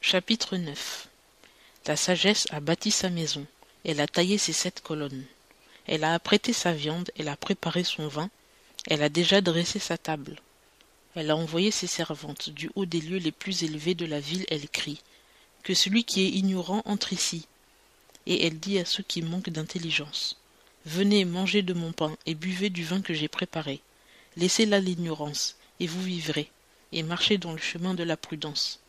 Chapitre 9. La sagesse a bâti sa maison, elle a taillé ses 7 colonnes. Elle a apprêté sa viande, elle a préparé son vin, elle a déjà dressé sa table. Elle a envoyé ses servantes, du haut des lieux les plus élevés de la ville, elle crie « Que celui qui est ignorant entre ici !» Et elle dit à ceux qui manquent d'intelligence « Venez, mangez de mon pain et buvez du vin que j'ai préparé. Laissez là l'ignorance, et vous vivrez, et marchez dans le chemin de la prudence.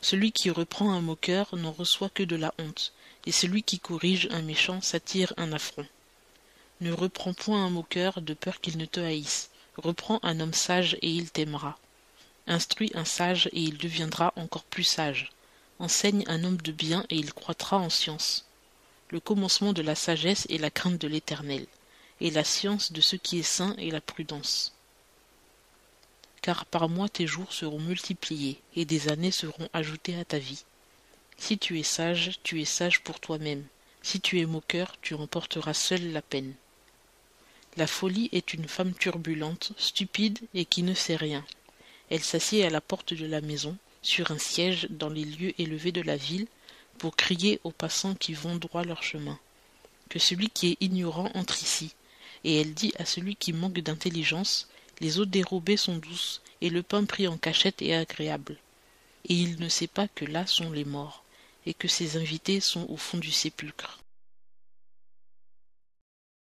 Celui qui reprend un moqueur n'en reçoit que de la honte, et celui qui corrige un méchant s'attire un affront. Ne reprends point un moqueur de peur qu'il ne te haïsse. Reprends un homme sage et il t'aimera. Instruis un sage et il deviendra encore plus sage. Enseigne un homme de bien et il croîtra en science. Le commencement de la sagesse est la crainte de l'Éternel, et la science de ce qui est saint est la prudence. Car par moi tes jours seront multipliés, et des années seront ajoutées à ta vie. Si tu es sage pour toi-même. Si tu es moqueur, tu remporteras seul la peine. La folie est une femme turbulente, stupide et qui ne sait rien. Elle s'assied à la porte de la maison, sur un siège dans les lieux élevés de la ville, pour crier aux passants qui vont droit leur chemin. Que celui qui est ignorant entre ici. Et elle dit à celui qui manque d'intelligence, les eaux dérobées sont douces, et le pain pris en cachette est agréable. Et il ne sait pas que là sont les morts, et que ses invités sont au fond du sépulcre.